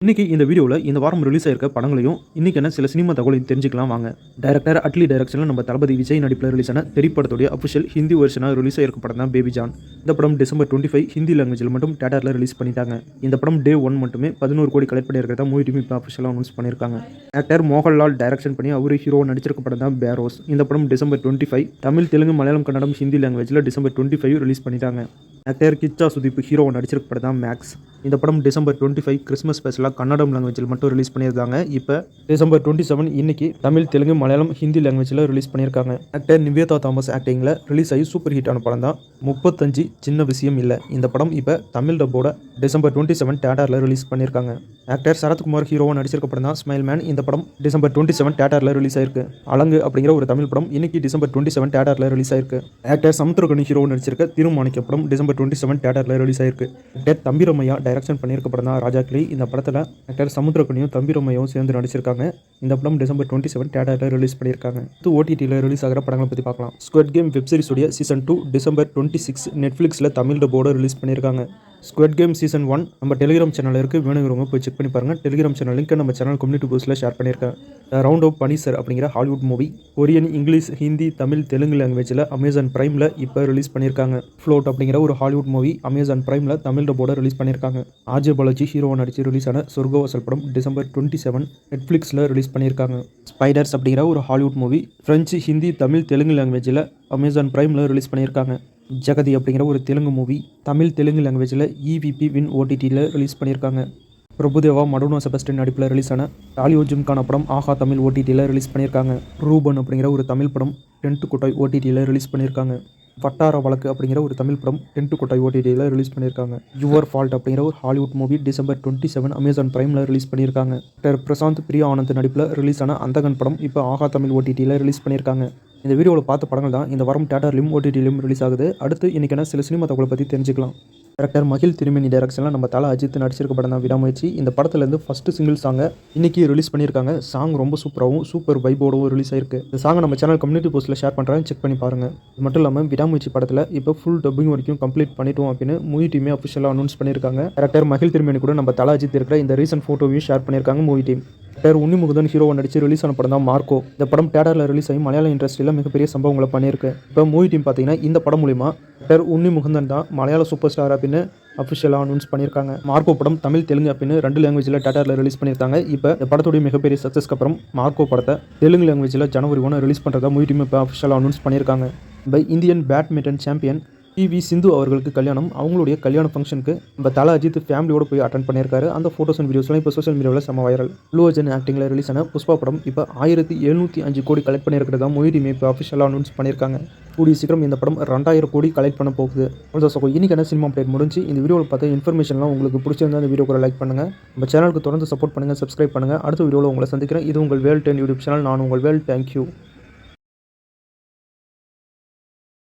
இன்னைக்கு இந்த வீடியோவில் இந்த வாரம் ரிலீஸ் ஆயிருக்க படங்களையும் இன்னைக்கான சில சினிமா தகவலையும் தெரிஞ்சுக்கலாம் வாங்க. டைரக்டர் அட்லி டைரக்ஷனில் நம்ம தளபதி விஜய் நடிப்பில் ரிலீஸ் ஆன திரைப்படத்துடைய அஃபிஷியல் ஹிந்தி வெர்ஷனாக ரிலீஸ் ஆயிருக்க படம் தான் பேபி ஜான். இந்த படம் டிசம்பர் 25 ஹிந்தி லாங்குவேஜில் மட்டும் தியேட்டரில் ரிலீஸ் பண்ணிட்டாங்க. இந்த படம் டே 1 மட்டுமே 11 கோடி கலெக்ட் பண்ணியிருக்கிறதா மூவி டீம் இப்போ அஃபிஷியலாக அனௌன்ஸ் பண்ணியிருக்காங்க. ஆக்டர் மோகன்லால் டைரக்ஷன் பண்ணி அவரு ஹீரோ நடிச்சிருக்க படம் தான் பேரோஸ். இந்த படம் டிசம்பர் 25 தமிழ், தெலுங்கு, மலையாளம், கன்னடம், ஹிந்தி லாங்குவேஜில் டிசம்பர் 25 ரிலீஸ் பண்ணிட்டாங்க. ஆக்டர் கிச்சா சுதீப் ஹீரோ நடிச்சிருக்க படம் தான் மேக்ஸ். இந்த படம் டிசம்பர் 25 கிறிஸ்மஸ் ஸ்பெஷலாக கன்னடம் லாங்குவேஜில் மட்டும் ரிலீஸ் பண்ணியிருக்காங்க. இப்போ டிசம்பர் 27 இன்னைக்கு தமிழ், தெலுங்கு, மலையாளம், ஹிந்தி லாங்குவேஜில் ரிலீஸ் பண்ணியிருக்காங்க. ஆக்டர் நிவேதா தாமஸ் ஆக்டிங்கில் ரிலீஸ் ஆகி சூப்பர் ஹிட்டான படம் தான் 35 சின்ன விஷயம் இல்லை. இந்த படம் இப்போ தமிழ் டப்போட டிசம்பர் 27 தியேட்டரில் ரிலீஸ் பண்ணியிருக்காங்க. ஆக்டர் சரத்குமார் ஹீரோவாக நடிச்சிருக்க படம் தான் ஸ்மைல் மேன். இந்த படம் டிசம்பர் 27 தியேட்டரில் ரிலீஸ் ஆயிருக்கு. அலங்கு அப்படிங்கிற ஒரு தமிழ் படம் இன்னைக்கு டிசம்பர் 27 தியேட்டரில் ரிலீஸ் ஆயிருக்கு. ஆக்டர் சமுத்திரகனி ஹீரோவாக நடிச்சிருக்க திருமாணிக்க படம் டிசம்பர் 27 தியேட்டரில் ரிலீஸ் ஆயிருக்கு. ஆக்டர் தம்பிரமையா டைரக்ஷன் பண்ணியிருக்க படம் தான் ராஜா கிளி. இந்த படத்தில் ஆக்டர் சமுத்திரகனியும் தம்பிரமையாவும் சேர்ந்து நடிச்சிருக்காங்க. இந்த படம் டிசம்பர் 27 தியேட்டரில் ரிலீஸ் பண்ணியிருக்காங்க. ஓடிடியில் ரிலீஸ் ஆகிற படங்களை பற்றி பார்க்கலாம். ஸ்குவட் கேம் வெப் சீரிஸ் உடைய சீசன் 2 டிசம்பர் 26 நெட்ஃப்ளிக்ஸில் தமிழ் டப்போட ரிலீஸ் பண்ணியிருக்காங்க. ஸ்குவட் கேம் சீசன் 1 நம்ம டெலிகிராம் சேனலில் இருக்குது. வேணுங்கிறவங்க போய் செக் பண்ணி பாருங்கள். டெலிகிராம் சேனல் லிங்க் நம்ம சேனல் கம்யூனிட்டி போஸ்ட்டில் ஷேர் பண்ணியிருக்கேன். ரவுண்ட் ஆஃப் பனிசர் அப்படிங்கிற Hollywood movie Korean, English, Hindi, Tamil, Telugu லாங்குவேஜில் அமேசான் பிரைமில் இப்போ ரிலீஸ் பண்ணியிருக்காங்க. ஃப்ளோட் அப்படிங்கிற ஒரு ஹாலிவுட் மூவி அமேசான் பிரைமில் தமிழ் டப்போட ரிலீஸ் பண்ணியிருக்காங்க. ஆர்ஜே பாலாஜி ஹீரோவாக நடிச்சு ரிலீஸ் ஆன சொர்க்கவாசல் படம் டிசம்பர் 27 நெட்ஃப்ளிக்ஸில் ரிலீஸ் பண்ணியிருக்காங்க. ஸ்பைடர்ஸ் அப்படிங்கிற ஒரு Hollywood movie French, Hindi, Tamil, Telugu லாங்குவேஜில் அமேசான் பிரைமில் ரிலீஸ் பண்ணியிருக்காங்க. ஜெகதி அப்படிங்கிற ஒரு தெலுங்கு மூவி தமிழ், தெலுங்கு லாங்குவேஜில் இவிபி வின் ஓடிடியில் ரிலீஸ் பண்ணியிருக்காங்க. பிரபுதேவா, மடோனா செபஸ்டியன் நடிப்பில் ரிலீஸ் ஆன டாலியோ ஜிம்கான படம் ஆஹா தமிழ் ஓடிடியில் ரிலீஸ் பண்ணியிருக்காங்க. ரூபன் அப்படிங்கிற ஒரு தமிழ் படம் டென்ட் கொட்டாய் ஓடிடியில் ரிலீஸ் பண்ணியிருக்காங்க. வட்டார வழக்கு அப்படிங்கிற ஒரு தமிழ் படம் டென்ட் கொட்டாய் ஓடிடியில் ரிலீஸ் பண்ணியிருக்காங்க. யுவர் ஃபால்ட் அப்படிங்கிற ஒரு ஹாலிவுட் மூவி டிசம்பர் 27 அமேசான் பிரைமில் ரிலீஸ் பண்ணியிருக்காங்க. டாக்டர் பிரசாந்த் பிரியா ஆனந்த் நடிப்பில் ரிலீஸ் ஆன அந்தகன் படம் இப்போ ஆஹா தமிழ் ஓடிடியில் ரிலீஸ் பண்ணியிருக்காங்க. இந்த வீடியோவில் பார்த்த படங்கள் தான் இந்த வாரம் தியேட்டர்லையும் ஓடிடிலையும் ரிலீஸ் ஆகுது. அடுத்து இன்றைக்கான சில சினிமா தகவலை பற்றி தெரிஞ்சுக்கலாம். டைரக்டர் மகிழ் திருமேனி டைரக்ஷனில் நம்ம தல அஜித் நடிச்சிருக்க படம் தான் விடாமுயற்சி. இந்த படத்துலேருந்து ஃபஸ்ட்டு சிங்கிள் சாங்கை இன்றைக்கி ரிலீஸ் பண்ணியிருக்காங்க. சாங் ரொம்ப சூப்பராகவும் சூப்பர் வைபோடவும் ரிலீஸ் ஆயிருக்கு. இந்த சாங்கை நம்ம சேனல் கம்யூனிட்டி போஸ்ட்டில் ஷேர் பண்ணுறேன், செக் பண்ணி பாருங்கள். இது மட்டும் இல்லாமல் விடாமுயற்சி படத்தில் இப்போ ஃபுல் டப்பிங் வரைக்கும் கம்ப்ளீட் பண்ணிட்டோம் அப்படின்னு மூவி டீமே அஃபிஷியலாக அனௌன்ஸ் பண்ணியிருக்காங்க. டைரக்டர் மகிழ் திருமேனி கூட நம்ம தல அஜித் இருக்கிற இந்த ரீசன்ட் ஃபோட்டோவையும் ஷேர் பண்ணியிருக்காங்க மூவி டீம். டாக்டர் உன்னிமுகுந்தன் ஹீரோவை நடிச்சு ரிலீஸ் ஆன படம் தான் மார்க்கோ. இந்த படம் தியேட்டரில் ரிலீஸ் ஆகி மலையாள இண்டஸ்ட்ரியில் மிகப்பெரிய சம்பவங்களை பண்ணியிருக்கு. இப்போ மூவி டீம் பார்த்தீங்கன்னா இந்த படம் மூலிமா டாக்டர் உன்னிமுகுந்தன் தான் மலையாள சூப்பர் ஸ்டார் அப்படின்னு அஃபிஷியலாக அனௌன்ஸ் பண்ணியிருக்காங்க. மார்க்கோ படம் தமிழ், தெலுங்கு அப்படின்னு 2 லாங்குவேஜில் தியேட்டரில் ரிலீஸ் பண்ணியிருக்காங்க. இப்போ இந்த படத்துடைய மிகப்பெரிய சக்ஸஸ்க்கு அப்புறம் மார்க்கோ படத்தை தெலுங்கு லாங்குவேஜில் ஜனவரி 1 ரிலீஸ் பண்ணுறதா மூவி டீம் இப்போ அஃபிஷியலாக அனௌன்ஸ் பண்ணியிருக்காங்க. இப்போ இந்தியன் பேட்மிண்டன் சாம்பியன் PV சிந்து அவர்களுக்கு கல்யாணம். அவங்களுடைய கல்யாண ஃபங்க்ஷனுக்கு நம்ம தல அஜித் ஃபேமிலியோடு போய் அட்டன் பண்ணியிருக்காரு. அந்த ஃபோட்டோஸ் அண்ட் வீடியோஸ்லாம் இப்போ சோஷியல் மீடியாவில் செம்ம வைரல். அல்லு அர்ஜுன் ஆக்டிங்கில் ரிலீஸ் ஆன புஷ்பா படம் இப்போ 1705 கோடி கலெக்ட் பண்ணியிருக்கிறதா மூவி டீம் இப்போ அஃபிஷியலாக அனௌன்ஸ் பண்ணியிருக்காங்க. கூடிய சீக்கிரம் இந்த படம் 2000 கோடி கலெக்ட் பண்ண போகுது. இன்னைக்கான சினிமா அப்டேட் முடிஞ்சு. இந்த வீடியோவில் பார்த்த இன்ஃபர்மேஷன்லாம் உங்களுக்கு பிடிச்சிருந்தா இந்த வீடியோ கூட லைக் பண்ணுங்கள். நம்ம சேனலுக்கு தொடர்ந்து சப்போர்ட் பண்ணுங்கள், சப்ஸ்கிரைப் பண்ணுங்கள். அடுத்த வீடியோவில் உங்களை சந்திக்கிறேன். இது உங்கள் வேல் 10 யூடியூப் சேனல். நான் உங்கள் வேல். தேங்க்யூ.